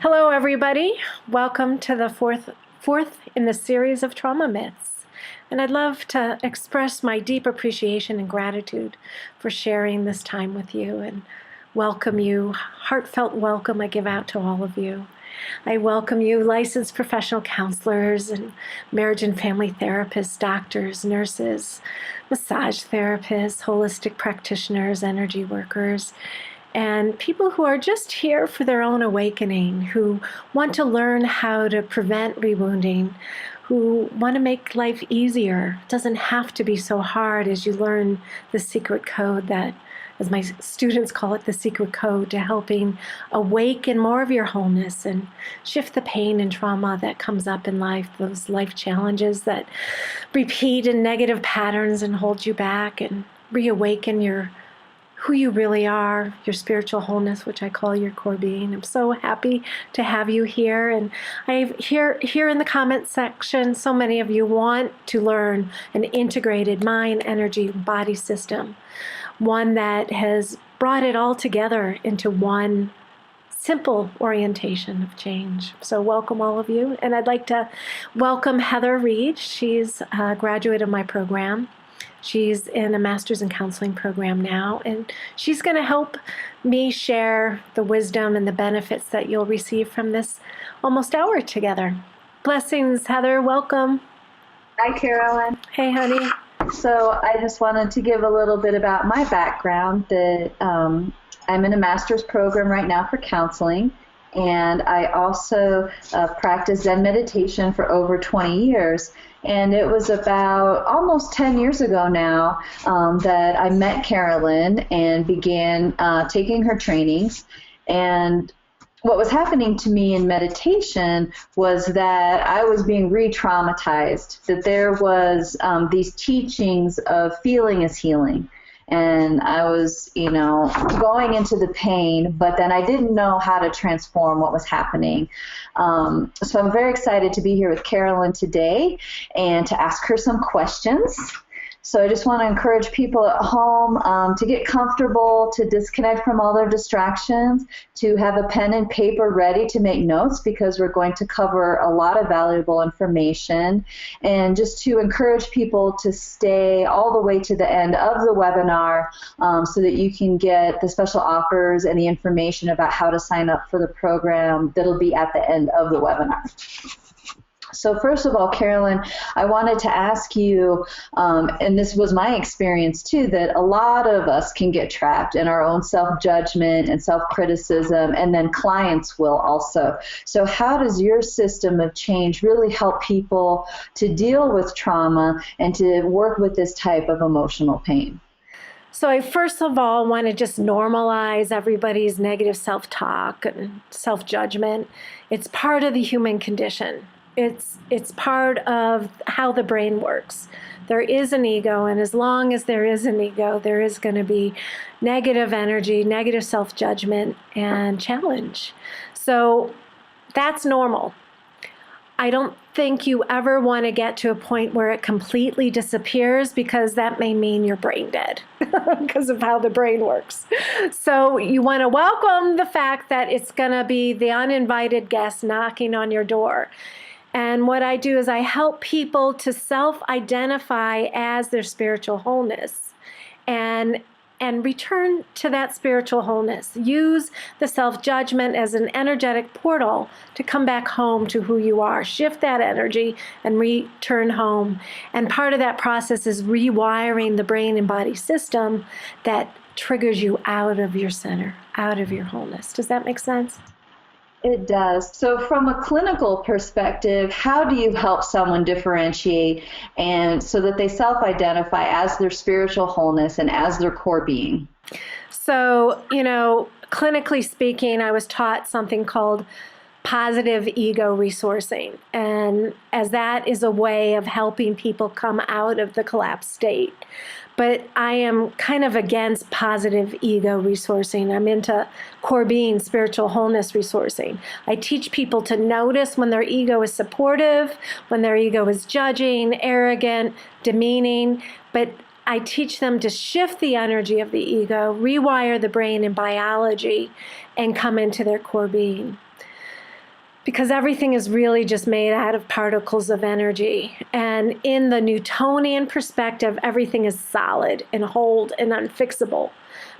Hello, everybody. Welcome to the fourth in the series of trauma myths. And I'd love to express my deep appreciation and gratitude for sharing this time with you and welcome you. Heartfelt welcome I give out to all of you. I welcome you, licensed professional counselors and marriage and family therapists, doctors, nurses, massage therapists, holistic practitioners, energy workers, and people who are just here for their own awakening, who want to learn how to prevent rewounding, who want to make life easier. It doesn't have to be so hard as you learn the secret code that, as my students call it, the secret code to helping awaken more of your wholeness and shift the pain and trauma that comes up in life, those life challenges that repeat in negative patterns and hold you back, and reawaken who you really are, your spiritual wholeness, which I call your core being. I'm so happy to have you here. And I hear in the comment section, so many of you want to learn an integrated mind, energy, body system, one that has brought it all together into one simple orientation of change. So welcome all of you. And I'd like to welcome Heather Reed. She's a graduate of my program. She's in a master's in counseling program now, and she's going to help me share the wisdom and the benefits that you'll receive from this almost hour together. Blessings, Heather. Welcome. Hi, Carolyn. Hey, honey. So I just wanted to give a little bit about my background. That I'm in a master's program right now for counseling, and I also practiced Zen meditation for over 20 years. And it was about almost 10 years ago now that I met Carolyn and began taking her trainings. And what was happening to me in meditation was that I was being re-traumatized, that there was these teachings of feeling is healing. And I was, going into the pain, but then I didn't know how to transform what was happening. So I'm very excited to be here with Carolyn today and to ask her some questions. So I just want to encourage people at home to get comfortable, to disconnect from all their distractions, to have a pen and paper ready to make notes, because we're going to cover a lot of valuable information, and just to encourage people to stay all the way to the end of the webinar so that you can get the special offers and the information about how to sign up for the program that'll be at the end of the webinar. So first of all, Carolyn, I wanted to ask you, and this was my experience too, that a lot of us can get trapped in our own self-judgment and self-criticism, and then clients will also. So how does your system of change really help people to deal with trauma and to work with this type of emotional pain? So I first of all want to just normalize everybody's negative self-talk and self-judgment. It's part of the human condition. It's part of how the brain works. There is an ego, and as long as there is an ego, there is going to be negative energy, negative self-judgment, and challenge. So that's normal. I don't think you ever want to get to a point where it completely disappears, because that may mean you're brain dead because of how the brain works. So you want to welcome the fact that it's going to be the uninvited guest knocking on your door. And what I do is I help people to self-identify as their spiritual wholeness and return to that spiritual wholeness. Use the self-judgment as an energetic portal to come back home to who you are. Shift that energy and return home. And part of that process is rewiring the brain and body system that triggers you out of your center, out of your wholeness. Does that make sense? It does. So from a clinical perspective, how do you help someone differentiate and so that they self-identify as their spiritual wholeness and as their core being? So, clinically speaking, I was taught something called positive ego resourcing. And as that is a way of helping people come out of the collapsed state. But I am kind of against positive ego resourcing. I'm into core being, spiritual wholeness resourcing. I teach people to notice when their ego is supportive, when their ego is judging, arrogant, demeaning. But I teach them to shift the energy of the ego, rewire the brain and biology, and come into their core being. because everything is really just made out of particles of energy. And in the Newtonian perspective, everything is solid and whole and unfixable.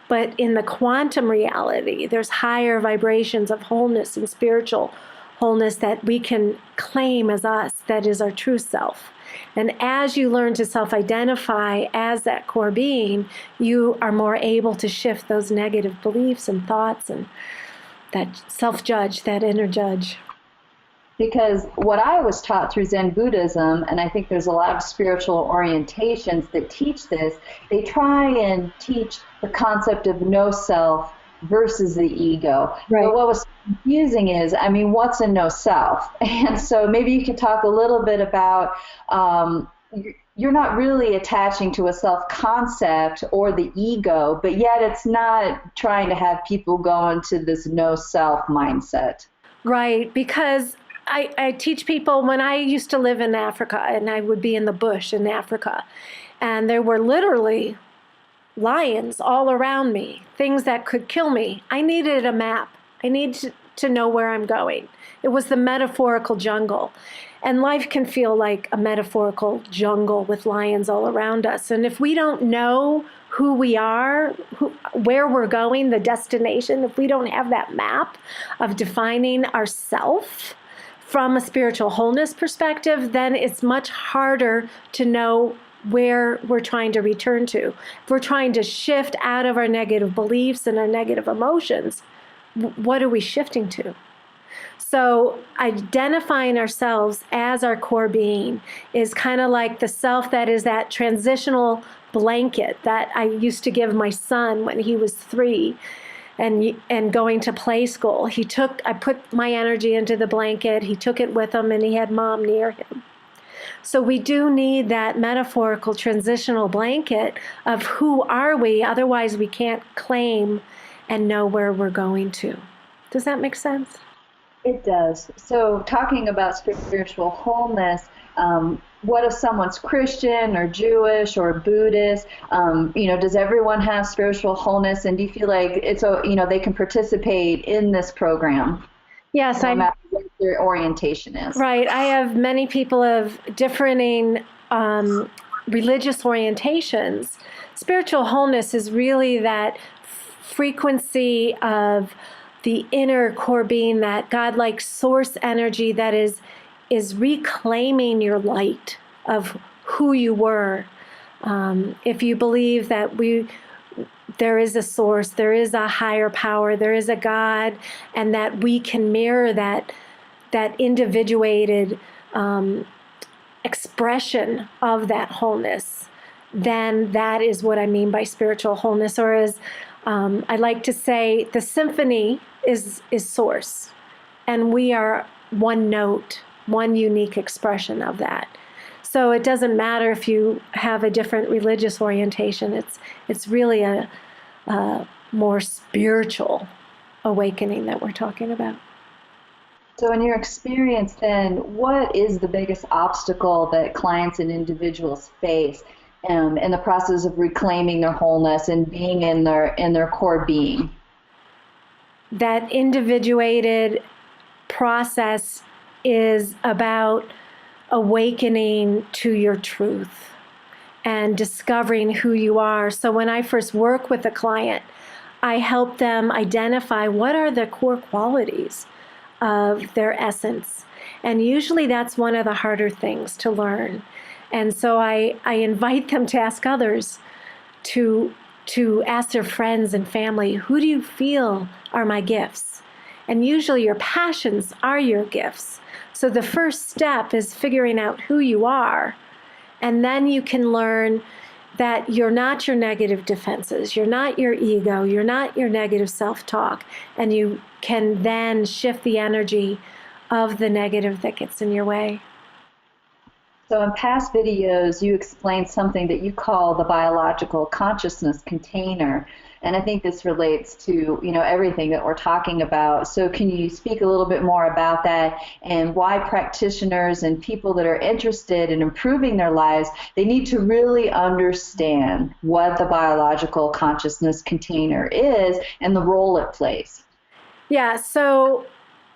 But in the quantum reality, there's higher vibrations of wholeness and spiritual wholeness that we can claim as us, that is our true self. And as you learn to self-identify as that core being, you are more able to shift those negative beliefs and thoughts and that self-judge, that inner judge. Because what I was taught through Zen Buddhism, and I think there's a lot of spiritual orientations that teach this, they try and teach the concept of no self versus the ego. Right. But what was confusing is, I mean, what's a no self? And so maybe you could talk a little bit about, you're not really attaching to a self concept or the ego, but yet it's not trying to have people go into this no self mindset. Right, because I teach people, when I used to live in Africa, and I would be in the bush in Africa, and there were literally lions all around me, things that could kill me. I needed a map. I needed to know where I'm going. It was the metaphorical jungle. And life can feel like a metaphorical jungle with lions all around us. And if we don't know who we are, where we're going, the destination, if we don't have that map of defining ourself from a spiritual wholeness perspective, then it's much harder to know where we're trying to return to. If we're trying to shift out of our negative beliefs and our negative emotions, what are we shifting to? So identifying ourselves as our core being is kind of like the self that is that transitional blanket that I used to give my son when he was 3 and going to play school. I put my energy into the blanket, he took it with him, and he had mom near him. So we do need that metaphorical transitional blanket of who are we, otherwise we can't claim and know where we're going to. Does that make sense? It does. So talking about spiritual wholeness, what if someone's Christian or Jewish or Buddhist? Does everyone have spiritual wholeness? And do you feel like they can participate in this program? Yes, no matter what their orientation is. Right. I have many people of differing religious orientations. Spiritual wholeness is really that frequency of the inner core being, that godlike source energy that is reclaiming your light of who you were. If you believe that there is a source, there is a higher power, there is a God, and that we can mirror that individuated expression of that wholeness, then that is what I mean by spiritual wholeness. Or as I like to say, the symphony is source, and we are one note, one unique expression of that. So it doesn't matter if you have a different religious orientation. It's really a more spiritual awakening that we're talking about. So in your experience then, what is the biggest obstacle that clients and individuals face in the process of reclaiming their wholeness and being in their core being? That individuated process is about awakening to your truth and discovering who you are. So when I first work with a client, I help them identify what are the core qualities of their essence. And usually that's one of the harder things to learn. And so I invite them to ask others, to ask their friends and family, who do you feel are my gifts? And usually your passions are your gifts. So the first step is figuring out who you are. And then you can learn that you're not your negative defenses, you're not your ego, you're not your negative self-talk. And you can then shift the energy of the negative that gets in your way. So in past videos, you explained something that you call the biological consciousness container. And I think this relates to, everything that we're talking about. So can you speak a little bit more about that and why practitioners and people that are interested in improving their lives, they need to really understand what the biological consciousness container is and the role it plays? Yeah, so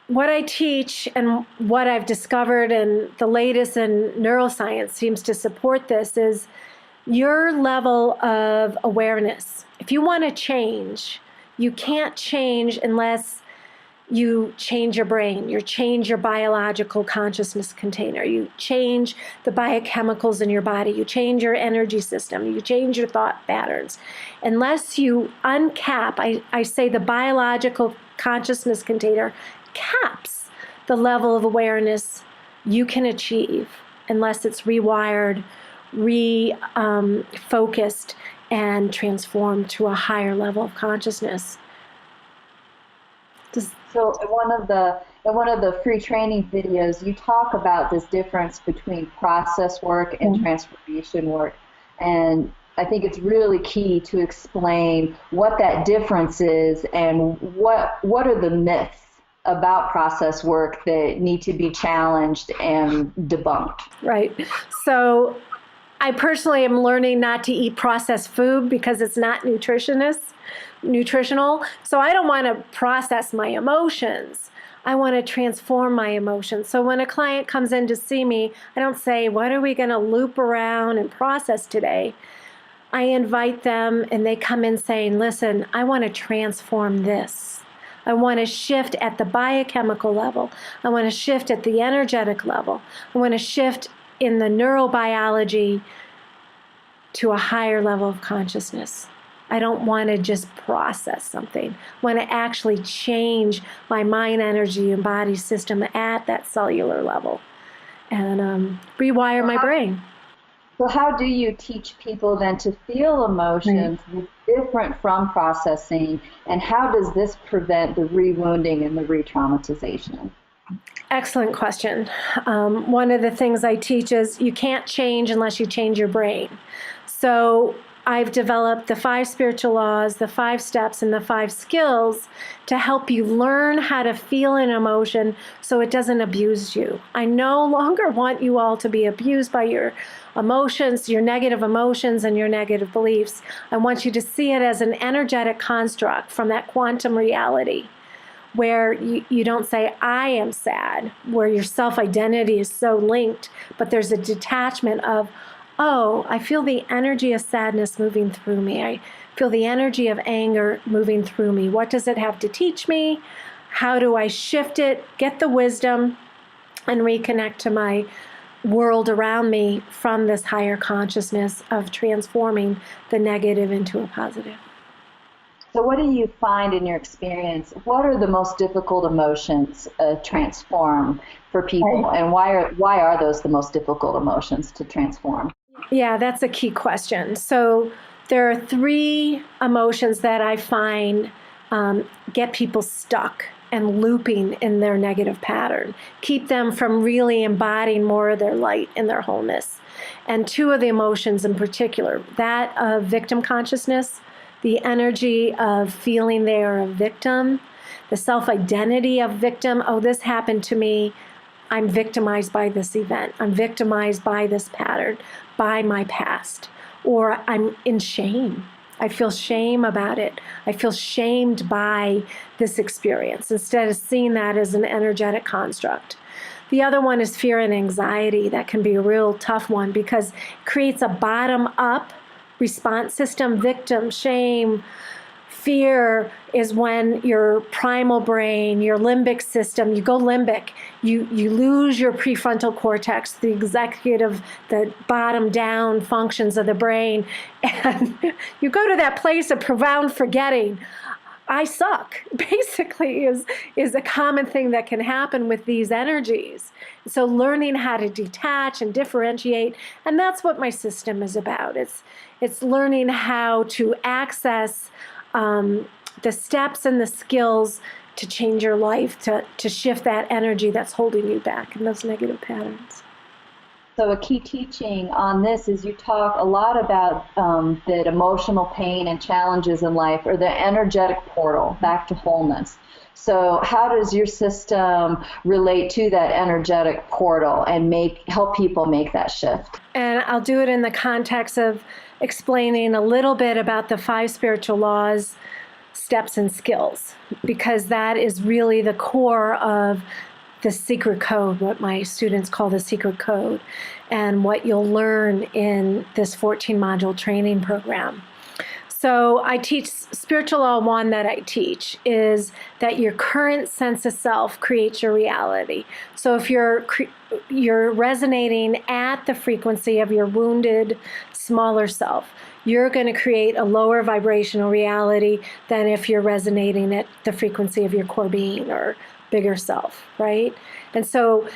what I teach and what I've discovered, and the latest in neuroscience seems to support this, is your level of awareness. If you want to change, you can't change unless you change your brain, you change your biological consciousness container, you change the biochemicals in your body, you change your energy system, you change your thought patterns. Unless you uncap, I say the biological consciousness container caps the level of awareness you can achieve unless it's rewired, refocused, and transformed to a higher level of consciousness. So in one of the free training videos, you talk about this difference between process work and transformation work. And I think it's really key to explain what that difference is and what are the myths about process work that need to be challenged and debunked. Right. So I personally am learning not to eat processed food because it's not nutritional. So I don't want to process my emotions. I want to transform my emotions. So when a client comes in to see me, I don't say, what are we going to loop around and process today? I invite them and they come in saying, listen, I want to transform this. I want to shift at the biochemical level. I want to shift at the energetic level. I want to shift in the neurobiology to a higher level of consciousness. I don't want to just process something. I want to actually change my mind, energy, and body system at that cellular level and rewire my brain. So how do you teach people then to feel emotions different from processing, and how does this prevent the rewounding and the re-traumatization? Excellent question. One of the things I teach is you can't change unless you change your brain. So I've developed the 5 spiritual laws, the 5 steps, and the 5 skills to help you learn how to feel an emotion so it doesn't abuse you. I no longer want you all to be abused by your emotions, your negative emotions, and your negative beliefs. I want you to see it as an energetic construct from that quantum reality where you don't say, I am sad, where your self-identity is so linked, but there's a detachment of, oh, I feel the energy of sadness moving through me. I feel the energy of anger moving through me. What does it have to teach me? How do I shift it, get the wisdom, and reconnect to my world around me from this higher consciousness of transforming the negative into a positive? So what do you find in your experience? What are the most difficult emotions to transform for people, and why are those the most difficult emotions to transform? Yeah, that's a key question. So there are 3 emotions that I find get people stuck and looping in their negative pattern, keep them from really embodying more of their light and their wholeness. And 2 of the emotions in particular, that of victim consciousness, the energy of feeling they are a victim, the self-identity of victim. Oh, this happened to me. I'm victimized by this event. I'm victimized by this pattern, by my past. Or I'm in shame. I feel shame about it. I feel shamed by this experience instead of seeing that as an energetic construct. The other one is fear and anxiety. That can be a real tough one because it creates a bottom-up response system. Victim, shame, fear is when your primal brain, your limbic system, you go limbic, you lose your prefrontal cortex, the executive, the bottom down functions of the brain, and you go to that place of profound forgetting. I suck, basically, is a common thing that can happen with these energies. So learning how to detach and differentiate, and that's what my system is about. It's learning how to access the steps and the skills to change your life, to shift that energy that's holding you back in those negative patterns. So a key teaching on this is you talk a lot about that emotional pain and challenges in life are the energetic portal back to wholeness. So how does your system relate to that energetic portal and help people make that shift? And I'll do it in the context of explaining a little bit about the 5 spiritual laws, steps and skills, because that is really the core of the secret code, what my students call the secret code, and what you'll learn in this 14-module training program. So I teach Spiritual Law 1 that I teach is that your current sense of self creates your reality. So if you're resonating at the frequency of your wounded, smaller self, you're going to create a lower vibrational reality than if you're resonating at the frequency of your core being or bigger self, right? And so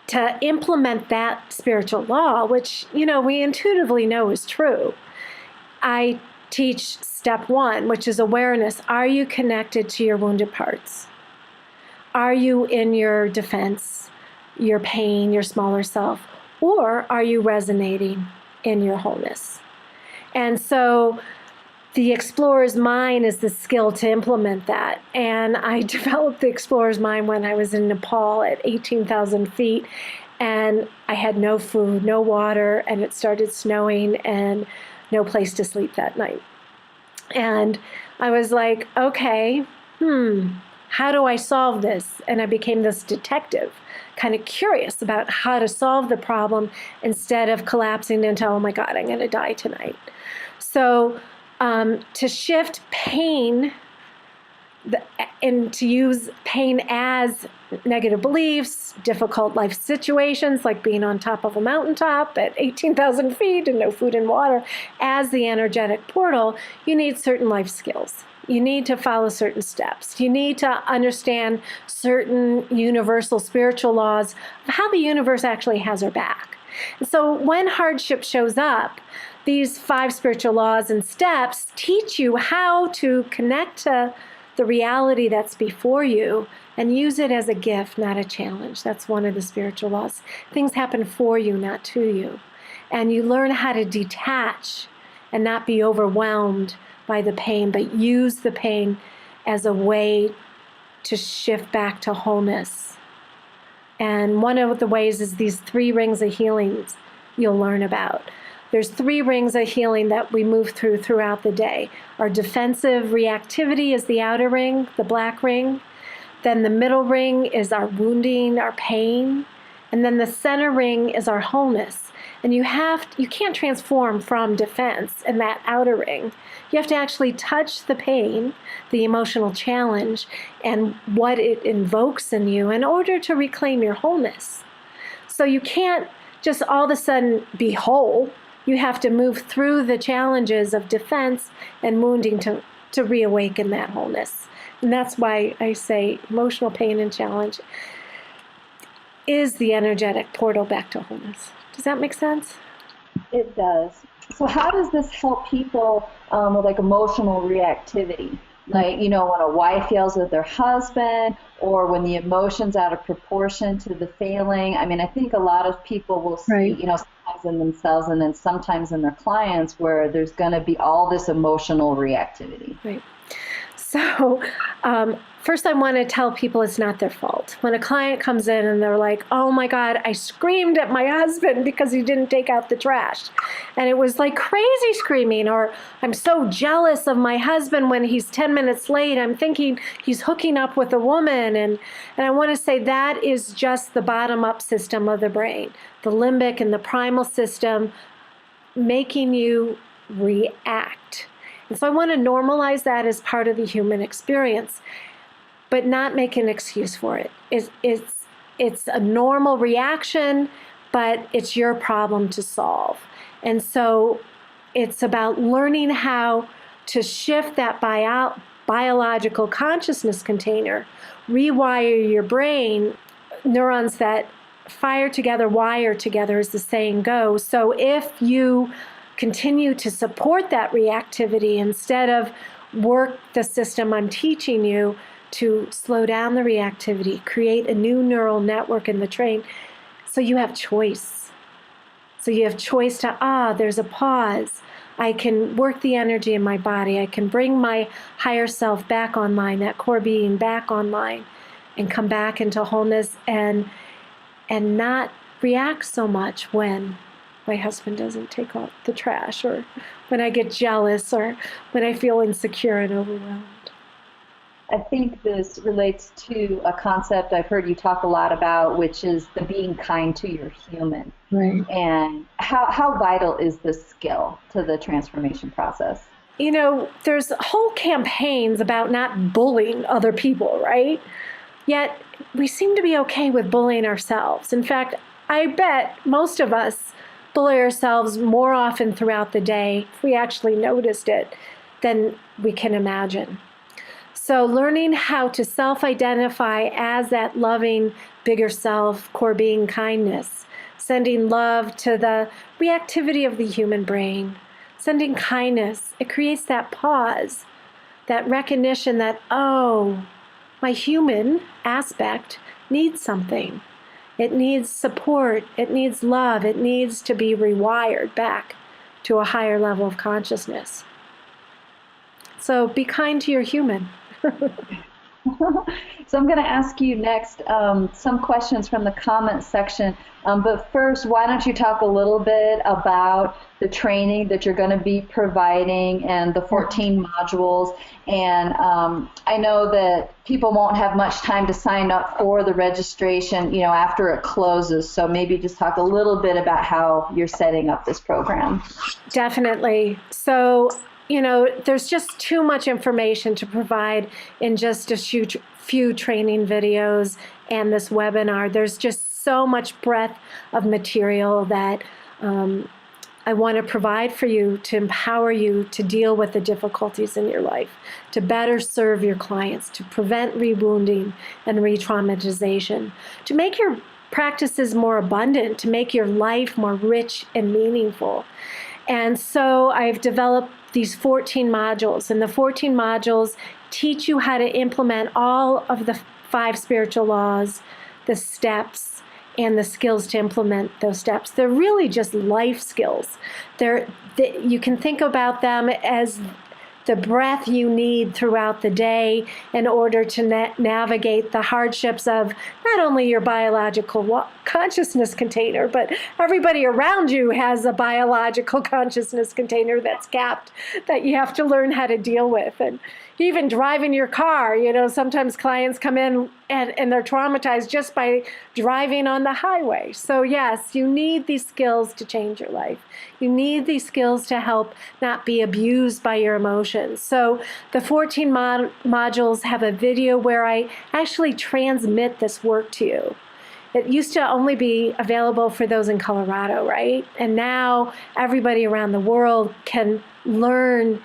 to implement that spiritual law, which, we intuitively know is true, I teach step 1, which is awareness. Are you connected to your wounded parts? Are you in your defense, your pain, your smaller self? Or are you resonating in your wholeness? And so the explorer's mind is the skill to implement that. And I developed the explorer's mind when I was in Nepal at 18,000 feet. And I had no food, no water, and it started snowing and no place to sleep that night. And I was like, okay, how do I solve this? And I became this detective, kind of curious about how to solve the problem instead of collapsing into, oh my God, I'm going to die tonight. So to shift pain and to use pain as negative beliefs, difficult life situations like being on top of a mountaintop at 18,000 feet and no food and water as the energetic portal, you need certain life skills. You need to follow certain steps. You need to understand certain universal spiritual laws of how the universe actually has our back. And so when hardship shows up, these 5 spiritual laws and steps teach you how to connect to the reality that's before you and use it as a gift, not a challenge. That's one of the spiritual laws. Things happen for you, not to you. And you learn how to detach and not be overwhelmed by the pain, but use the pain as a way to shift back to wholeness. And one of the ways is these 3 rings of healings you'll learn about. There's 3 rings of healing that we move throughout the day. Our defensive reactivity is the outer ring, the black ring. Then the middle ring is our wounding, our pain. And then the center ring is our wholeness. And you can't transform from defense in that outer ring. You have to actually touch the pain, the emotional challenge, and what it invokes in you in order to reclaim your wholeness. So you can't just all of a sudden be whole. You have to move through the challenges of defense and wounding to reawaken that wholeness. And that's why I say emotional pain and challenge is the energetic portal back to wholeness. Does that make sense? It does. So how does this help people with like emotional reactivity? Like, when a wife yells at their husband, or when the emotion's out of proportion to the failing. I mean, I think a lot of people will see, sometimes in themselves and then sometimes in their clients where there's going to be all this emotional reactivity. Right. So first I want to tell people it's not their fault. When a client comes in and they're like, oh my God, I screamed at my husband because he didn't take out the trash. And it was like crazy screaming, or I'm so jealous of my husband when he's 10 minutes late. I'm thinking he's hooking up with a woman. And I want to say that is just the bottom-up system of the brain, the limbic and the primal system making you react. And so I want to normalize that as part of the human experience, but not make an excuse for it. It's a normal reaction, but it's your problem to solve. And so it's about learning how to shift that biological consciousness container, rewire your brain, neurons that fire together, wire together, as the saying goes. So if you continue to support that reactivity instead of work the system I'm teaching you to slow down the reactivity, create a new neural network in the brain, so you have choice. So you have choice to, there's a pause. I can work the energy in my body. I can bring my higher self back online, that core being back online, and come back into wholeness and not react so much when my husband doesn't take out the trash, or when I get jealous, or when I feel insecure and overwhelmed. I think this relates to a concept I've heard you talk a lot about, which is the being kind to your human. Right. And how vital is this skill to the transformation process? You know, there's whole campaigns about not bullying other people, right? Yet we seem to be okay with bullying ourselves. In fact, I bet most of us bully ourselves more often throughout the day, if we actually noticed it, than we can imagine. So learning how to self-identify as that loving, bigger self, core being kindness, sending love to the reactivity of the human brain, sending kindness, it creates that pause, that recognition that, oh, my human aspect needs something. It needs support, it needs love, it needs to be rewired back to a higher level of consciousness. So be kind to your human. So I'm going to ask you next some questions from the comment section. But first, why don't you talk a little bit about the training that you're going to be providing and the 14 modules. And I know that people won't have much time to sign up for the registration, after it closes. So maybe just talk a little bit about how you're setting up this program. Definitely. So, there's just too much information to provide in just a few training videos and this webinar. There's just so much breadth of material that I want to provide for you to empower you to deal with the difficulties in your life, to better serve your clients, to prevent rewounding and re-traumatization, to make your practices more abundant, to make your life more rich and meaningful. And so I've developed these 14 modules, and the 14 modules teach you how to implement all of the 5 spiritual laws, the steps, and the skills to implement those steps. They're really just life skills. You can think about them as the breath you need throughout the day in order to navigate the hardships of not only your biological consciousness container, but everybody around you has a biological consciousness container that's capped that you have to learn how to deal with. And even driving your car, sometimes clients come in and they're traumatized just by driving on the highway. So yes, you need these skills to change your life. You need these skills to help not be abused by your emotions. So the 14 modules have a video where I actually transmit this work to you. It used to only be available for those in Colorado, right? And now everybody around the world can learn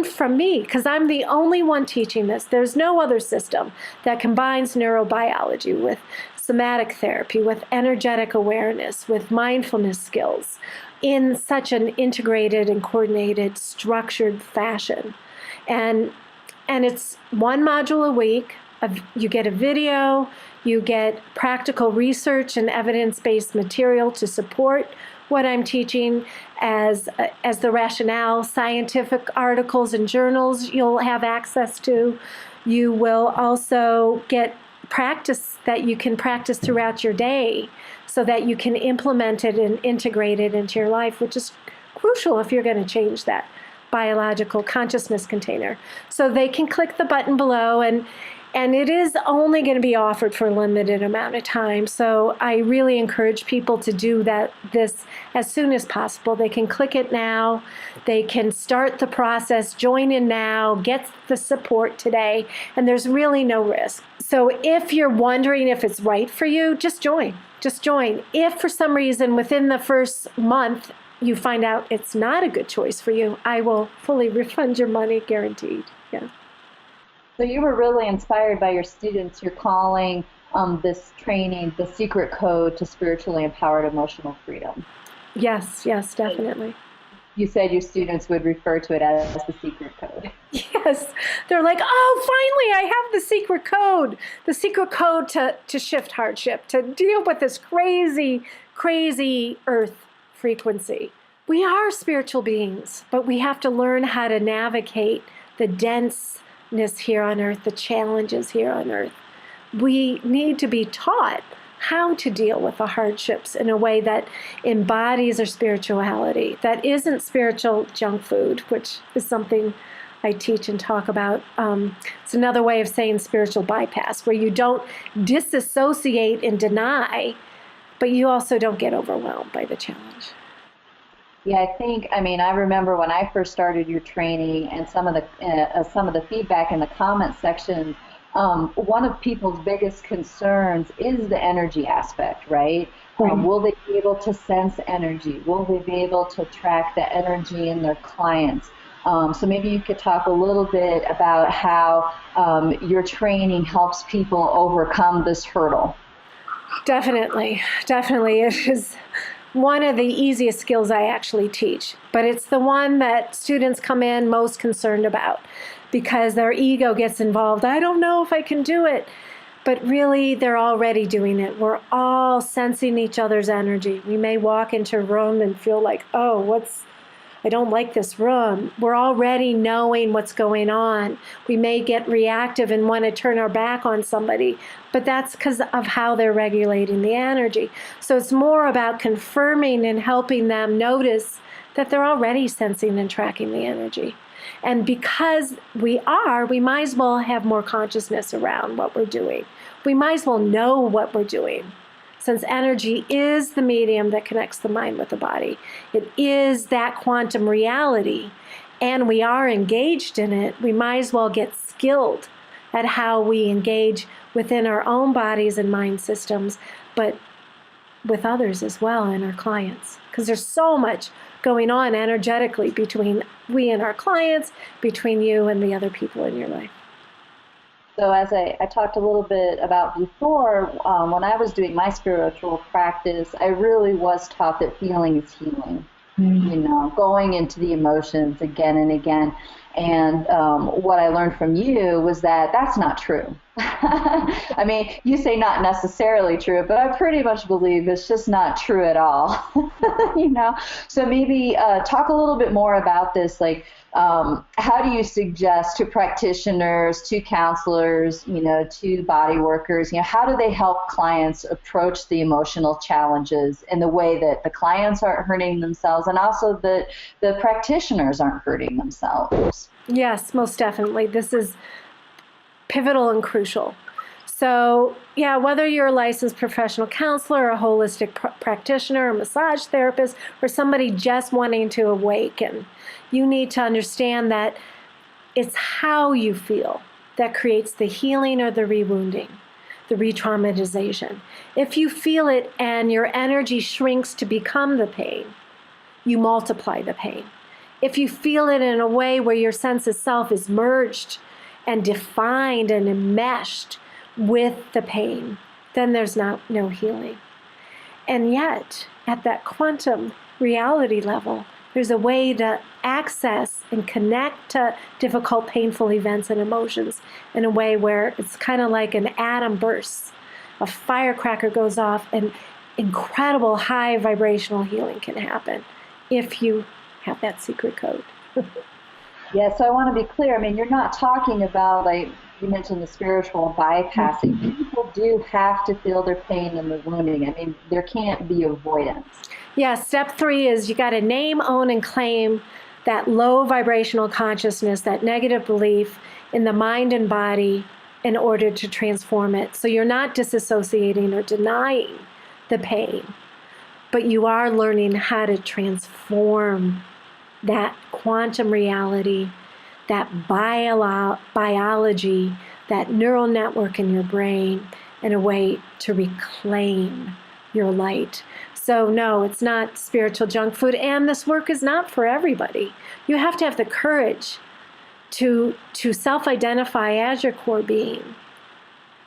from me, because I'm the only one teaching this. There's no other system that combines neurobiology with somatic therapy, with energetic awareness, with mindfulness skills in such an integrated and coordinated, structured fashion. And it's one module a week. You get a video, you get practical research and evidence-based material to support what I'm teaching as the rationale, scientific articles and journals you'll have access to. You will also get practice that you can practice throughout your day so that you can implement it and integrate it into your life, which is crucial if you're going to change that biological consciousness container. So they can click the button below, and it is only going to be offered for a limited amount of time. So I really encourage people to do this as soon as possible. They can click it now. They can start the process, join in now, get the support today, and there's really no risk. So if you're wondering if it's right for you, just join. Just join. If for some reason within the first month you find out it's not a good choice for you, I will fully refund your money, guaranteed. Yeah. So you were really inspired by your students. You're calling this training the secret code to spiritually empowered emotional freedom. Yes, definitely. You said your students would refer to it as the secret code. Yes. They're like, oh, finally, I have the secret code to shift hardship, to deal with this crazy, crazy earth frequency. We are spiritual beings, but we have to learn how to navigate the denseness here on earth, the challenges here on earth. We need to be taught how to deal with the hardships in a way that embodies our spirituality, that isn't spiritual junk food, which is something I teach and talk about. It's another way of saying spiritual bypass, where you don't disassociate and deny, but you also don't get overwhelmed by the challenge. Yeah, I remember when I first started your training and some of the feedback in the comment section, one of people's biggest concerns is the energy aspect, right? Will they be able to sense energy? Will they be able to track the energy in their clients? So maybe you could talk a little bit about how your training helps people overcome this hurdle. Definitely. It is one of the easiest skills I actually teach, but it's the one that students come in most concerned about because their ego gets involved. I don't know if I can do it, but really they're already doing it. We're all sensing each other's energy. We may walk into a room and feel like, I don't like this room. We're already knowing what's going on. We may get reactive and want to turn our back on somebody, but that's because of how they're regulating the energy. So it's more about confirming and helping them notice that they're already sensing and tracking the energy. And because we might as well have more consciousness around what we're doing. We might as well know what we're doing. Since energy is the medium that connects the mind with the body, it is that quantum reality, and we are engaged in it, we might as well get skilled at how we engage within our own bodies and mind systems, but with others as well and our clients. Because there's so much going on energetically between we and our clients, between you and the other people in your life. So as I talked a little bit about before, when I was doing my spiritual practice, I really was taught that feeling is healing. Going into the emotions again and again. And what I learned from you was that that's not true. I mean, you say not necessarily true, but I pretty much believe it's just not true at all. So maybe talk a little bit more about this, like how do you suggest to practitioners, to counselors, to body workers, how do they help clients approach the emotional challenges in the way that the clients aren't hurting themselves and also that the practitioners aren't hurting themselves? Yes, most definitely. This is pivotal and crucial. So, whether you're a licensed professional counselor, a holistic practitioner, a massage therapist, or somebody just wanting to awaken, you need to understand that it's how you feel that creates the healing or the rewounding, the re-traumatization. If you feel it and your energy shrinks to become the pain, you multiply the pain. If you feel it in a way where your sense of self is merged and defined and enmeshed with the pain, then there's no healing. And yet, at that quantum reality level, there's a way to access and connect to difficult, painful events and emotions in a way where it's kind of like an atom bursts. A firecracker goes off and incredible high vibrational healing can happen if you have that secret code. Yeah, so I want to be clear. I mean, you're not talking about, like you mentioned, the spiritual bypassing. People do have to feel their pain and the wounding. I mean, there can't be avoidance. Yeah, step 3 is you got to name, own, and claim that low vibrational consciousness, that negative belief in the mind and body in order to transform it. So you're not disassociating or denying the pain, but you are learning how to transform that quantum reality, that biology, that neural network in your brain in a way to reclaim your light. So no, it's not spiritual junk food, and this work is not for everybody. You have to have the courage to self-identify as your core being,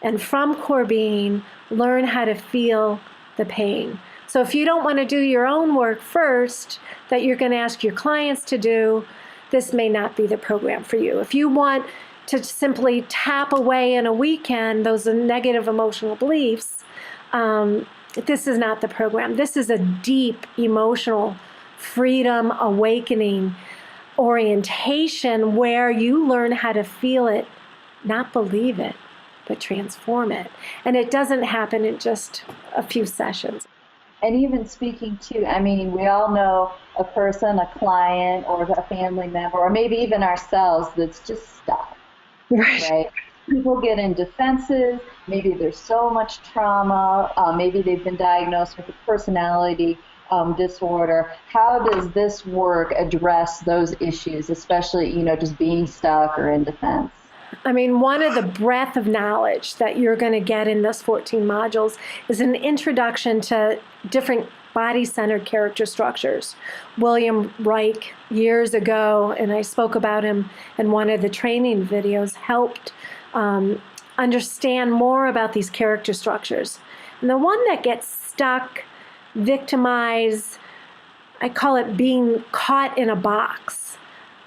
and from core being, learn how to feel the pain. So if you don't want to do your own work first, that you're going to ask your clients to do, this may not be the program for you. If you want to simply tap away in a weekend those negative emotional beliefs, this is not the program. This is a deep emotional freedom awakening orientation where you learn how to feel it, not believe it, but transform it. And it doesn't happen in just a few sessions. And even speaking to, I mean, we all know a person, a client, or a family member, or maybe even ourselves that's just stuck, right? People get in defenses. Maybe there's so much trauma. Maybe they've been diagnosed with a personality disorder. How does this work address those issues, especially, just being stuck or in defense? I mean, one of the breadth of knowledge that you're going to get in this 14 modules is an introduction to different body-centered character structures. William Reich, years ago, and I spoke about him in one of the training videos, helped understand more about these character structures. And the one that gets stuck, victimized, I call it being caught in a box.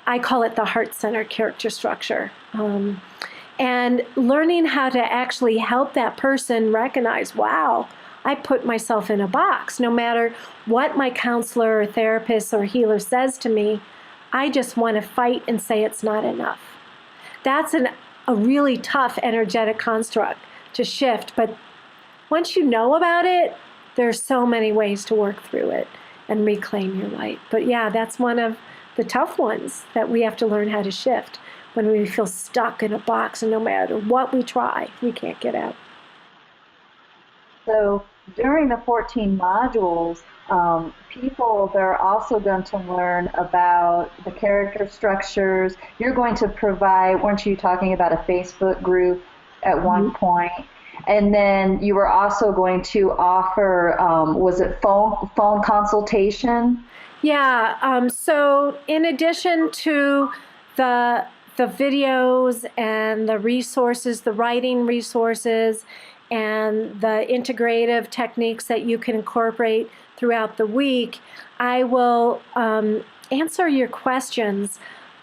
I call it the heart-centered character structure. And learning how to actually help that person recognize, wow, I put myself in a box. No matter what my counselor or therapist or healer says to me, I just want to fight and say it's not enough. That's a really tough energetic construct to shift. But once you know about it, there's so many ways to work through it and reclaim your light. But yeah, that's one of the tough ones that we have to learn how to shift when we feel stuck in a box, and no matter what we try, we can't get out. So during the 14 modules, people, they're also going to learn about the character structures. You're going to provide, weren't you talking about a Facebook group at one point? And then you were also going to offer, was it phone consultation? Yeah, so in addition to the videos and the resources, the writing resources, and the integrative techniques that you can incorporate throughout the week, I will answer your questions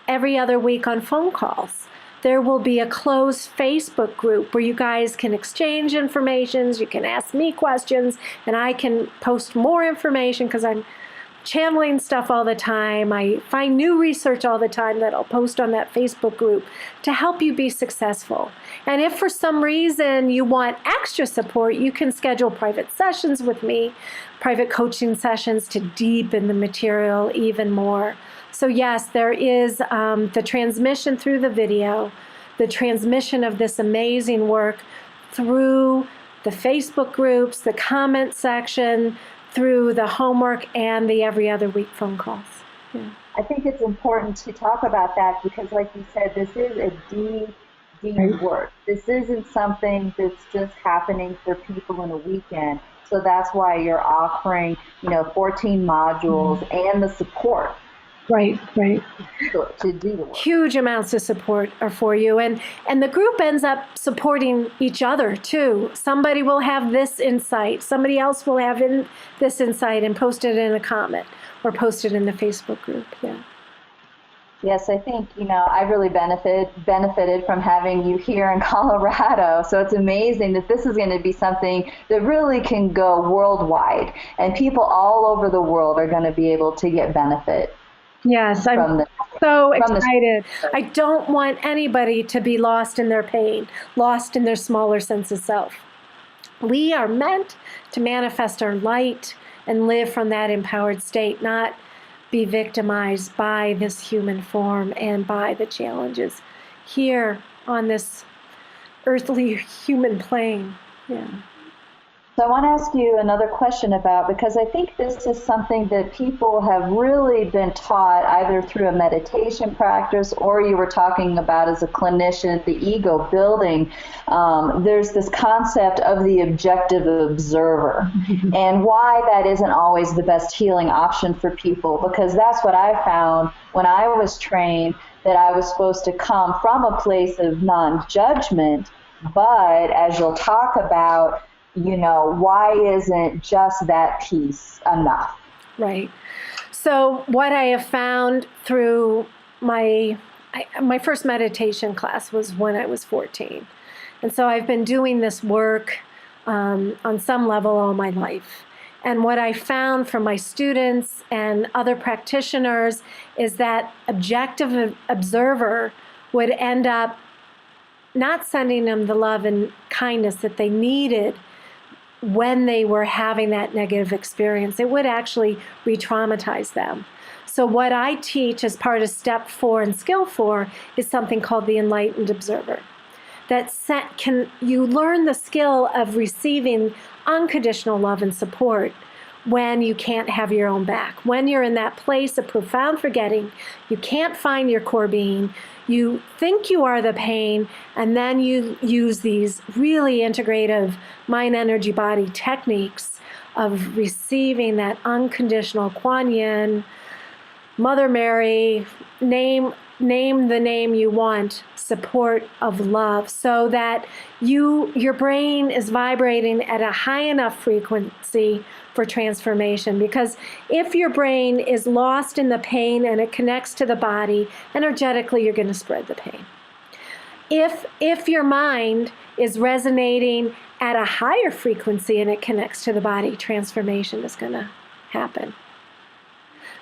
every other week on phone calls. There will be a closed Facebook group where you guys can exchange information. You can ask me questions, and I can post more information because I'm channeling stuff all the time. I find new research all the time that I'll post on that Facebook group to help you be successful. And if for some reason you want extra support, you can schedule private sessions with me, private coaching sessions to deepen the material even more. So yes, there is the transmission through the video, the transmission of this amazing work through the Facebook groups, the comment section, through the homework and the every other week phone calls. Yeah. I think it's important to talk about that because, like you said, this is a deep work. This isn't something that's just happening for people in a weekend. So that's why you're offering, 14 modules and the support. Right. To do the work. Huge amounts of support are for you. And the group ends up supporting each other, too. Somebody will have this insight. Somebody else will have this insight and post it in a comment or post it in the Facebook group. Yeah. Yes, I think, I really benefited from having you here in Colorado. So it's amazing that this is going to be something that really can go worldwide. And people all over the world are going to be able to get benefit. Yes, I'm so excited. I don't want anybody to be lost in their pain, lost in their smaller sense of self. We are meant to manifest our light and live from that empowered state, not be victimized by this human form and by the challenges here on this earthly human plane. Yeah. So I want to ask you another question about, because I think this is something that people have really been taught either through a meditation practice or you were talking about as a clinician, the ego building. There's this concept of the objective observer and why that isn't always the best healing option for people, because that's what I found when I was trained, that I was supposed to come from a place of non-judgment, but as you'll talk about, why isn't just that piece enough? Right. So what I have found through my first meditation class was when I was 14. And so I've been doing this work on some level all my life. And what I found from my students and other practitioners is that objective observer would end up not sending them the love and kindness that they needed when they were having that negative experience. It would actually re-traumatize them. So what I teach as part of step 4 and skill 4 is something called the enlightened observer. You learn the skill of receiving unconditional love and support when you can't have your own back, when you're in that place of profound forgetting, you can't find your core being, you think you are the pain, and then you use these really integrative mind, energy, body techniques of receiving that unconditional Kuan Yin, Mother Mary, name the name you want, support of love, so that your brain is vibrating at a high enough frequency for transformation. Because if your brain is lost in the pain and it connects to the body, energetically you're going to spread the pain. If your mind is resonating at a higher frequency and it connects to the body, transformation is going to happen.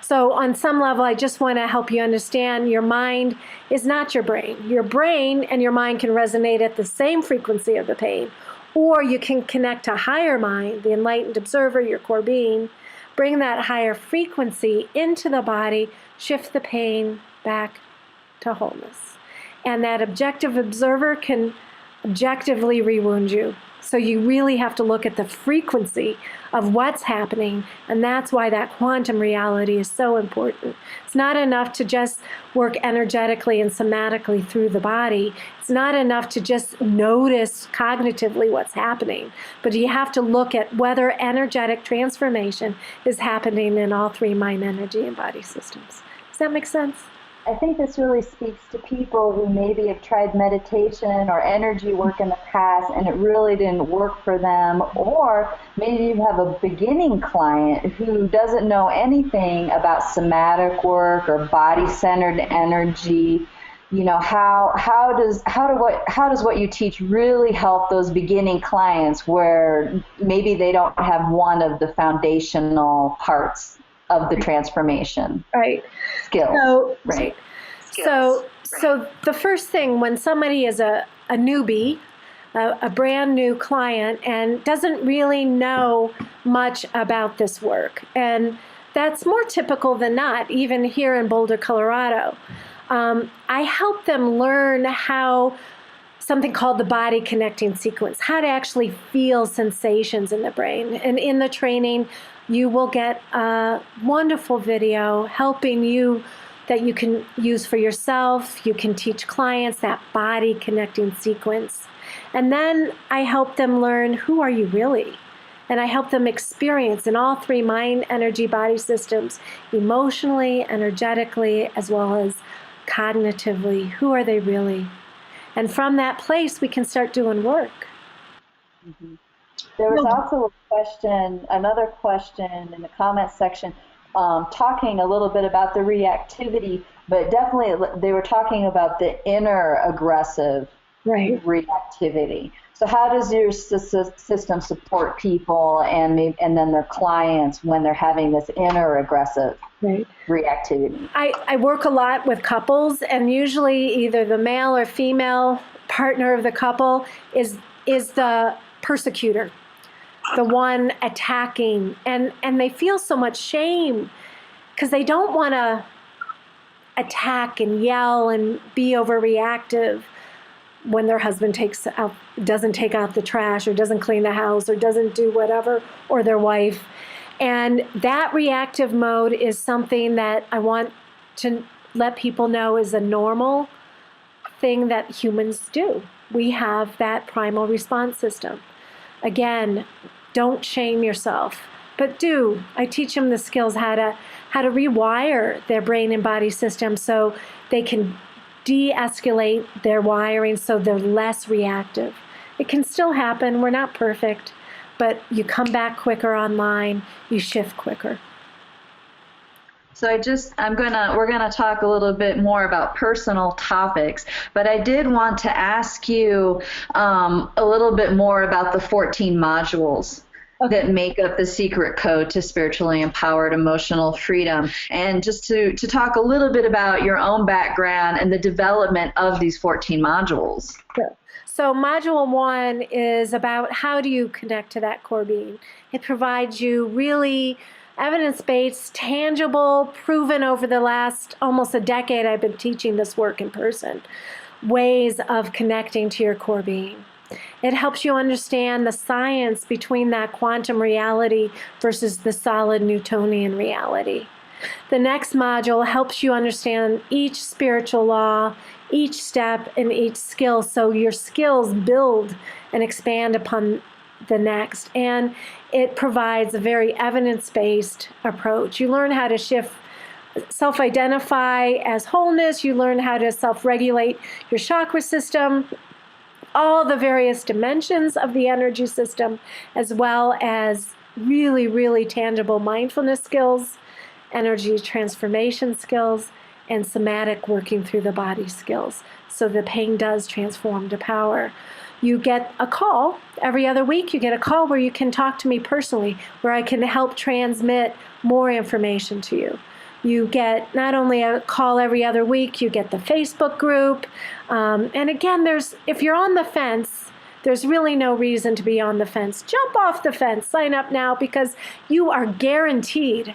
So on some level, I just want to help you understand your mind is not your brain. Your brain and your mind can resonate at the same frequency of the pain, or you can connect to higher mind, the enlightened observer, your core being, bring that higher frequency into the body, shift the pain back to wholeness. And that objective observer can objectively re-wound you. So you really have to look at the frequency of what's happening, and that's why that quantum reality is so important. It's not enough to just work energetically and somatically through the body. It's not enough to just notice cognitively what's happening, but you have to look at whether energetic transformation is happening in all 3 mind, energy, and body systems. Does that make sense? I think this really speaks to people who maybe have tried meditation or energy work in the past and it really didn't work for them, or maybe you have a beginning client who doesn't know anything about somatic work or body-centered energy. You know, how does what you teach really help those beginning clients where maybe they don't have one of the foundational parts of the transformation? Right. Skills. Right. So the first thing when somebody is a newbie, a brand new client, and doesn't really know much about this work, and that's more typical than not, even here in Boulder, Colorado, I help them learn how something called the body connecting sequence, how to actually feel sensations in the brain. And in the training, you will get a wonderful video helping you that you can use for yourself. You can teach clients that body connecting sequence. And then I help them learn, who are you really? And I help them experience in all 3 mind, energy, body systems, emotionally, energetically, as well as cognitively, who are they really? And from that place, we can start doing work. Mm-hmm. There was also another question in the comments section, talking a little bit about the reactivity, but definitely they were talking about the inner aggressive reactivity. So how does your system support people and then their clients when they're having this inner aggressive reactivity? I work a lot with couples, and usually either the male or female partner of the couple is the persecutor, the one attacking, and they feel so much shame because they don't want to attack and yell and be overreactive when their husband doesn't take out the trash or doesn't clean the house or doesn't do whatever, or their wife. And that reactive mode is something that I want to let people know is a normal thing that humans do. We have that primal response system. Again, don't shame yourself, but I teach them the skills how to rewire their brain and body system so they can de-escalate their wiring so they're less reactive. It can still happen. We're not perfect, but you come back quicker online, you shift quicker. So we're gonna talk a little bit more about personal topics, but I did want to ask you a little bit more about the 14 modules that make up the secret code to spiritually empowered emotional freedom, and just to talk a little bit about your own background and the development of these 14 modules. Sure. So module 1 is about how do you connect to that core being. It provides you really evidence-based, tangible, proven over the last almost a decade I've been teaching this work in person, ways of connecting to your core being. It helps you understand the science between that quantum reality versus the solid Newtonian reality. The next module helps you understand each spiritual law, each step, and each skill, so your skills build and expand upon the next. And it provides a very evidence-based approach. You learn how to self-identify as wholeness. You learn how to self-regulate your chakra system, all the various dimensions of the energy system, as well as really, really tangible mindfulness skills, energy transformation skills, and somatic working through the body skills. So the pain does transform to power. You get a call every other week. You get a call where you can talk to me personally, where I can help transmit more information to you. You get not only a call every other week, you get the Facebook group. And again, if you're on the fence, there's really no reason to be on the fence. Jump off the fence, sign up now, because you are guaranteed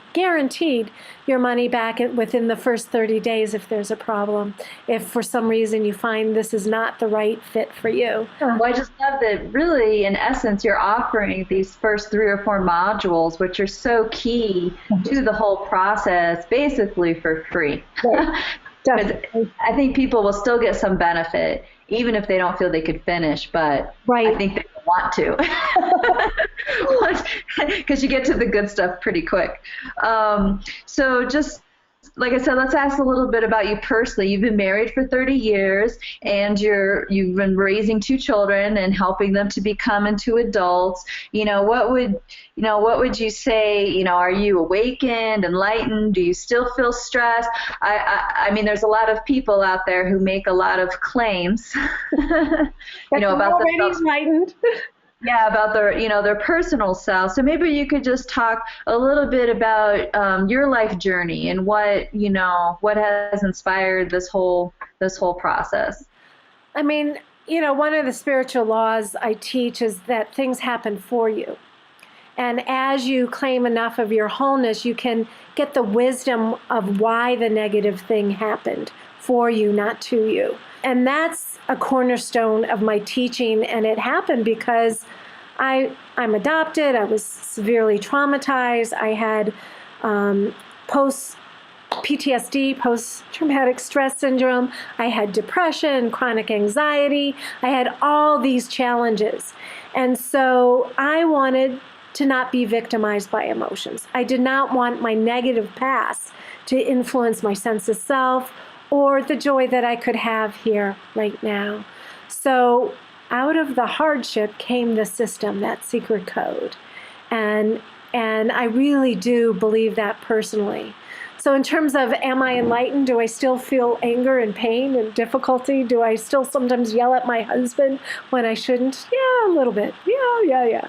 your money back within the first 30 days if there's a problem, if for some reason you find this is not the right fit for you. Well, I just love that really, in essence, you're offering these first 3 or 4 modules, which are so key to the whole process, basically for free. Definitely. I think people will still get some benefit, even if they don't feel they could finish, but I think they want to, because you get to the good stuff pretty quick. So just like I said, let's ask a little bit about you personally. You've been married for 30 years, and you've been raising 2 children and helping them to become into adults. What would you say? Are you awakened, enlightened? Do you still feel stressed? I mean, there's a lot of people out there who make a lot of claims, about already enlightened. Yeah, about their personal self. So maybe you could just talk a little bit about your life journey and what has inspired this whole process. I mean, one of the spiritual laws I teach is that things happen for you. And as you claim enough of your wholeness, you can get the wisdom of why the negative thing happened for you, not to you. And that's a cornerstone of my teaching, and it happened because I'm adopted. I was severely traumatized. I had PTSD, post-traumatic stress syndrome. I had depression, chronic anxiety. I had all these challenges. And so I wanted to not be victimized by emotions. I did not want my negative past to influence my sense of self or the joy that I could have here right now. So out of the hardship came the system, that secret code. And I really do believe that personally. So in terms of, am I enlightened? Do I still feel anger and pain and difficulty? Do I still sometimes yell at my husband when I shouldn't? Yeah, a little bit. Yeah.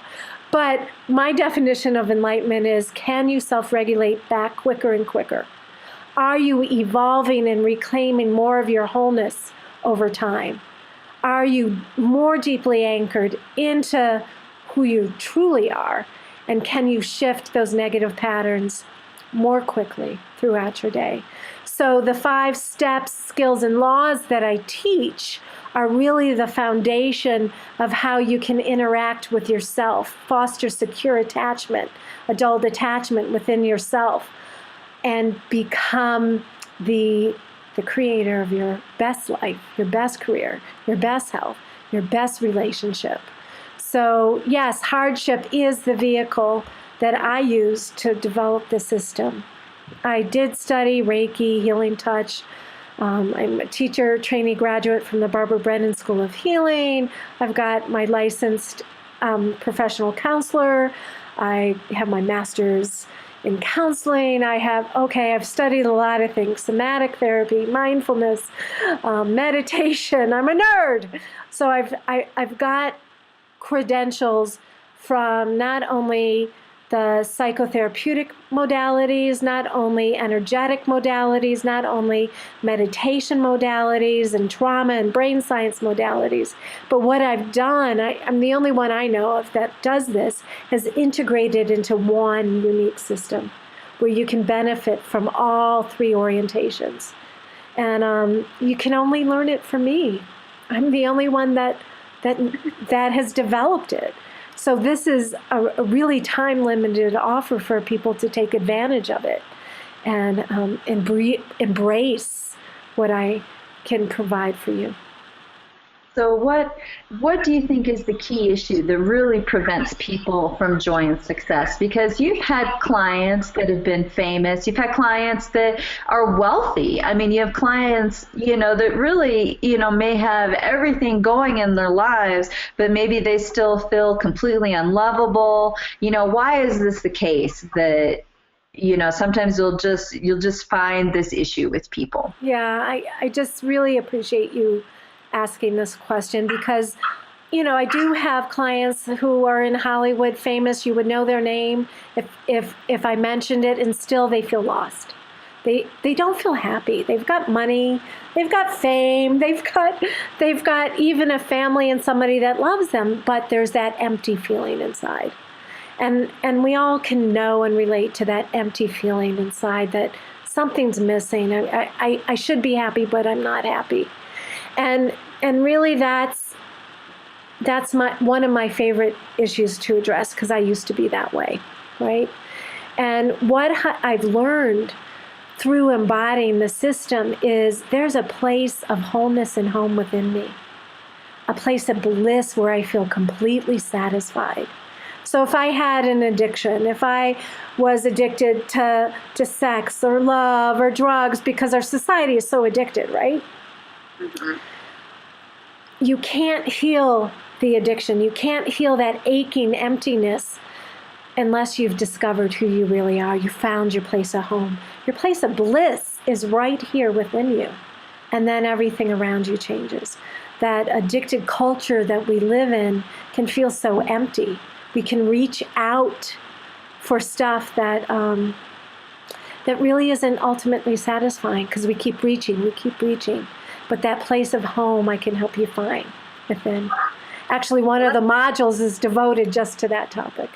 But my definition of enlightenment is, can you self-regulate back quicker and quicker? Are you evolving and reclaiming more of your wholeness over time? Are you more deeply anchored into who you truly are? And can you shift those negative patterns more quickly throughout your day? So the 5 steps, skills, and laws that I teach are really the foundation of how you can interact with yourself, foster secure attachment, adult attachment within yourself, and become the creator of your best life, your best career, your best health, your best relationship. So yes, hardship is the vehicle that I use to develop the system. I did study Reiki, healing touch. I'm a teacher, trainee graduate from the Barbara Brennan School of Healing. I've got my licensed professional counselor. I have my master's in counseling. I've studied a lot of things: somatic therapy, mindfulness, meditation. I'm a nerd. So I've got credentials from not only the psychotherapeutic modalities, not only energetic modalities, not only meditation modalities and trauma and brain science modalities. But what I've done, I'm the only one I know of that does this, has integrated into one unique system where you can benefit from all three orientations. And you can only learn it from me. I'm the only one that has developed it. So this is a really time-limited offer for people to take advantage of it and embrace what I can provide for you. So what do you think is the key issue that really prevents people from joy and success? Because you've had clients that have been famous. You've had clients that are wealthy. I mean, you have clients, that really, may have everything going in their lives, but maybe they still feel completely unlovable. Why is this the case that sometimes you'll just find this issue with people? Yeah, I just really appreciate you asking this question because, I do have clients who are in Hollywood famous. You would know their name if I mentioned it, and still they feel lost. They don't feel happy. They've got money, they've got fame, they've got even a family and somebody that loves them, but there's that empty feeling inside. And we all can know and relate to that empty feeling inside that something's missing. I should be happy, but I'm not happy. And really that's one of my favorite issues to address because I used to be that way, right? And what I've learned through embodying the system is there's a place of wholeness and home within me, a place of bliss where I feel completely satisfied. So if I had an addiction, if I was addicted to sex or love or drugs, because our society is so addicted, right? Mm-hmm. You can't heal the addiction. You can't heal that aching emptiness unless you've discovered who you really are. You found your place of home. Your place of bliss is right here within you. And then everything around you changes. That addicted culture that we live in can feel so empty. We can reach out for stuff that really isn't ultimately satisfying because we keep reaching. But that place of home I can help you find within. Actually, one of the modules is devoted just to that topic.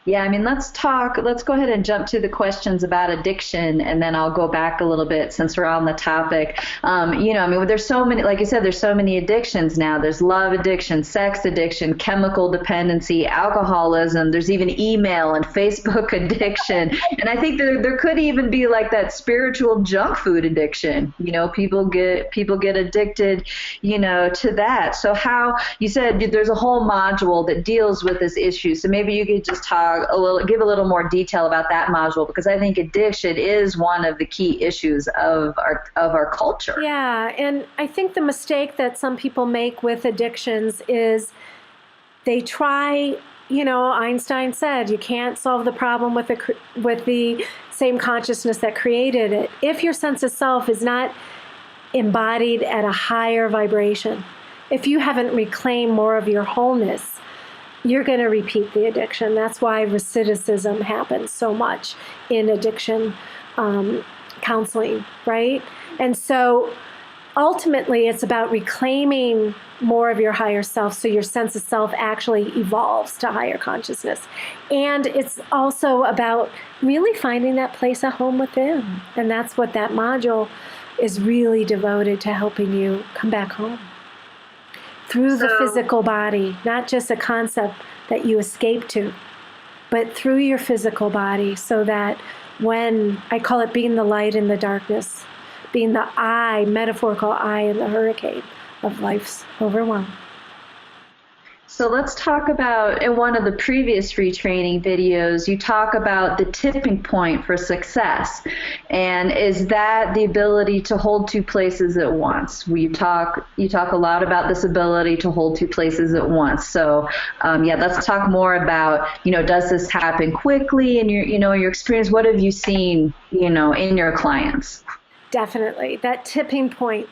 Yeah, I mean, let's go ahead and jump to the questions about addiction, and then I'll go back a little bit since we're on the topic. There's so many, like you said, there's so many addictions now. There's love addiction, sex addiction, chemical dependency, alcoholism. There's even email and Facebook addiction. And I think there could even be like that spiritual junk food addiction. People get addicted, to that. So how, you said there's a whole module that deals with this issue. So maybe you could just give a little more detail about that module, because I think addiction is one of the key issues of our culture. Yeah, and I think the mistake that some people make with addictions is they try, Einstein said you can't solve the problem with the same consciousness that created it. If your sense of self is not embodied at a higher vibration, if you haven't reclaimed more of your wholeness, you're going to repeat the addiction. That's why recidivism happens so much in addiction counseling, right? And so ultimately it's about reclaiming more of your higher self so your sense of self actually evolves to higher consciousness. And it's also about really finding that place of home within. And that's what that module is really devoted to, helping you come back home. Through the physical body, not just a concept that you escape to, but through your physical body, so that when, I call it being the light in the darkness, being the eye, metaphorical eye in the hurricane of life's overwhelm. So let's talk about, in one of the previous retraining videos, you talk about the tipping point for success. And is that the ability to hold two places at once? You talk a lot about this ability to hold two places at once. So let's talk more about, does this happen quickly in your experience? What have you seen, in your clients? Definitely. That tipping point,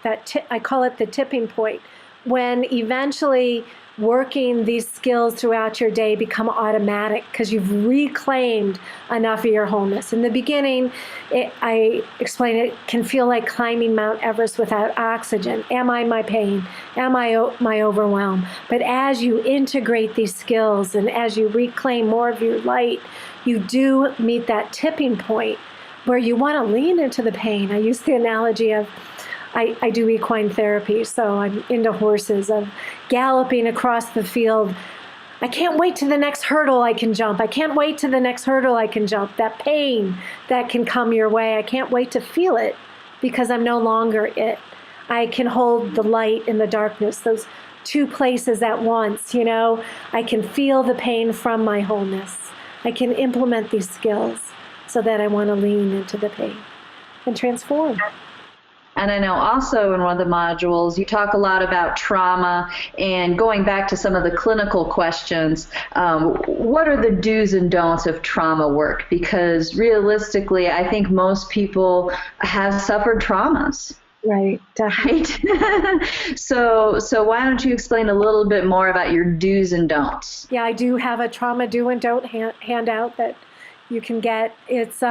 I call it the tipping point, when eventually working these skills throughout your day become automatic because you've reclaimed enough of your wholeness. In the beginning, I explained it can feel like climbing Mount Everest without oxygen. Am I my pain? Am I my overwhelm? But as you integrate these skills and as you reclaim more of your light, you do meet that tipping point where you want to lean into the pain. I use the analogy of I do equine therapy, so I'm into horses, of galloping across the field. I can't wait to the next hurdle I can jump. I can't wait to the next hurdle I can jump. That pain that can come your way, I can't wait to feel it because I'm no longer it. I can hold the light and the darkness, those two places at once, you know. I can feel the pain from my wholeness. I can implement these skills so that I want to lean into the pain and transform. And I know also in one of the modules, you talk a lot about trauma and going back to some of the clinical questions. What are the do's and don'ts of trauma work? Because realistically, I think most people have suffered traumas. Right, definitely. Right? So why don't you explain a little bit more about your do's and don'ts? Yeah, I do have a trauma do and don't handout that you can get. It's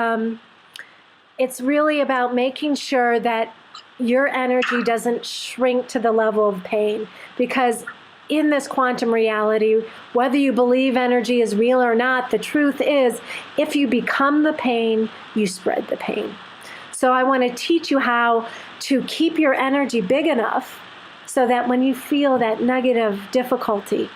really about making sure that your energy doesn't shrink to the level of pain, because in this quantum reality, whether you believe energy is real or not, the truth is, if you become the pain, you spread the pain. So I want to teach you how to keep your energy big enough so that when you feel that nugget of difficulty,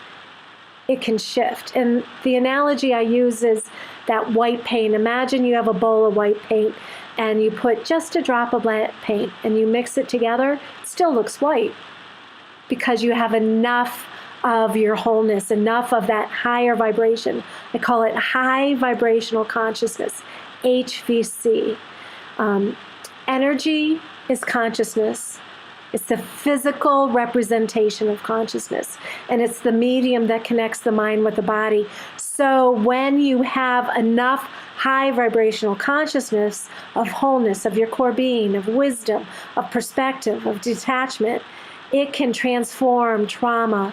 it can shift. And the analogy I use is that white paint. Imagine you have a bowl of white paint and you put just a drop of black paint and you mix it together, it still looks white because you have enough of your wholeness, enough of that higher vibration. I call it high vibrational consciousness, HVC. Energy is consciousness. It's the physical representation of consciousness, and it's the medium that connects the mind with the body. So when you have enough high vibrational consciousness of wholeness, of your core being, of wisdom, of perspective, of detachment, it can transform trauma,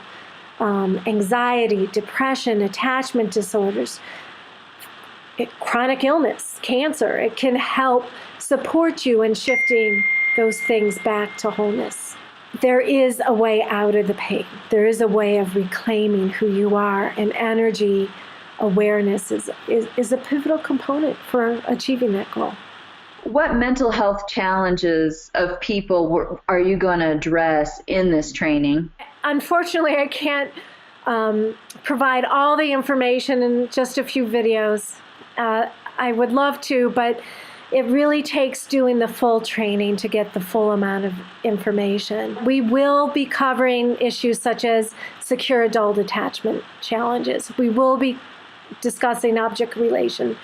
anxiety, depression, attachment disorders, chronic illness, cancer. It can help support you in shifting those things back to wholeness. There is a way out of the pain. There is a way of reclaiming who you are, and energy awareness is a pivotal component for achieving that goal. What mental health challenges of people are you going to address in this training? Unfortunately, I can't provide all the information in just a few videos. I would love to, but it really takes doing the full training to get the full amount of information. We will be covering issues such as secure adult attachment challenges. We will be discussing object relation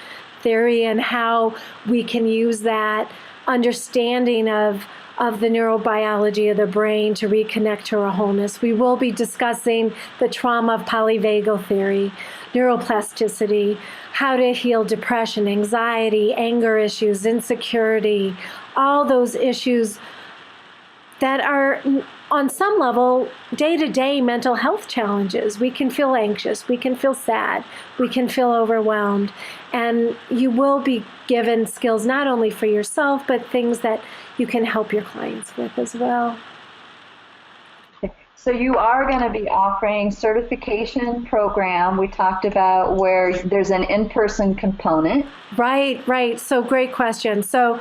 theory and how we can use that understanding of the neurobiology of the brain to reconnect to our wholeness. We will be discussing the trauma of polyvagal theory, neuroplasticity, how to heal depression, anxiety, anger issues, insecurity, all those issues that are on some level day-to-day mental health challenges. We can feel anxious, we can feel sad, we can feel overwhelmed, and you will be given skills not only for yourself, but things that you can help your clients with as well. So you are going to be offering certification program. We talked about where there's an in-person component. Right. So great question. So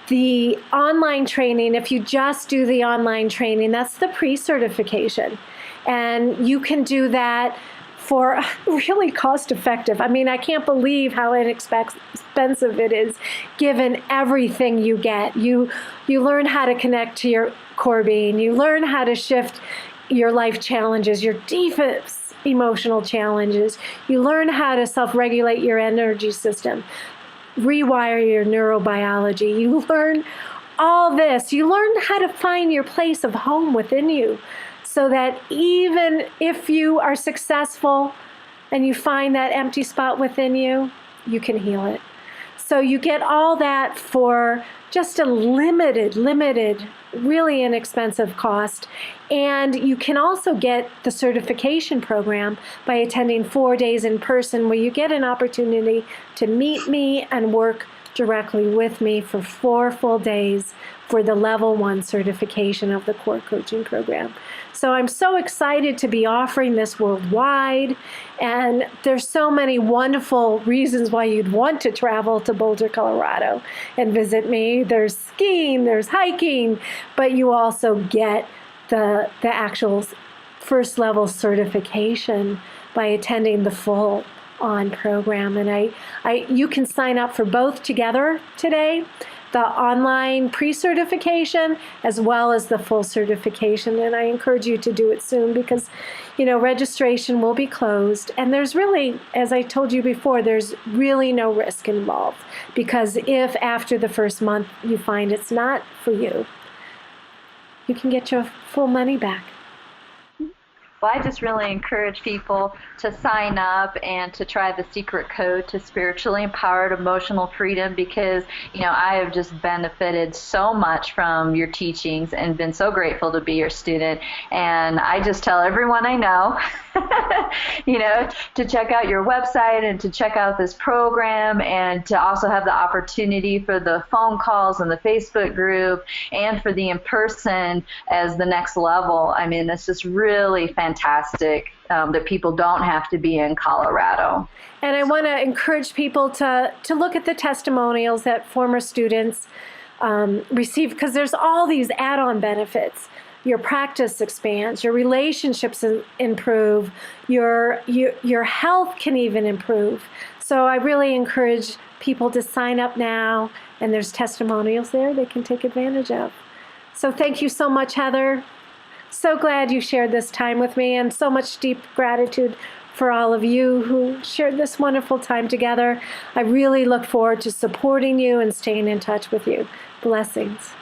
the online training, if you just do the online training, that's the pre-certification. And you can do that for really cost effective. I mean, I can't believe how inexpensive it is given everything you get. You learn how to connect to your core being. You learn how to shift your life challenges, your deepest emotional challenges. You learn how to self-regulate your energy system, rewire your neurobiology. You learn all this. You learn how to find your place of home within you so that even if you are successful and you find that empty spot within you, you can heal it. So you get all that for just a limited, really inexpensive cost. And you can also get the certification program by attending 4 days in person, where you get an opportunity to meet me and work directly with me for 4 full days for the level 1 certification of the core coaching program. So I'm so excited to be offering this worldwide, and there's so many wonderful reasons why you'd want to travel to Boulder, Colorado and visit me. There's skiing, there's hiking, but you also get the actual first level certification by attending the full on program. And you can sign up for both together today, the online pre-certification as well as the full certification. And I encourage you to do it soon, because registration will be closed, and there's really, as I told you before, there's really no risk involved, because if after the first month you find it's not for you, you can get your full money back. Well, I just really encourage people to sign up and to try the secret code to spiritually empowered emotional freedom, because, I have just benefited so much from your teachings and been so grateful to be your student. And I just tell everyone I know, to check out your website and to check out this program, and to also have the opportunity for the phone calls and the Facebook group and for the in-person as the next level. I mean, it's just really fantastic that people don't have to be in Colorado. And I want to encourage people to look at the testimonials that former students receive, because there's all these add-on benefits. Your practice expands, your relationships improve, your health can even improve. So I really encourage people to sign up now, and there's testimonials there they can take advantage of. So thank you so much, Heather. So glad you shared this time with me, and so much deep gratitude for all of you who shared this wonderful time together. I really look forward to supporting you and staying in touch with you. Blessings.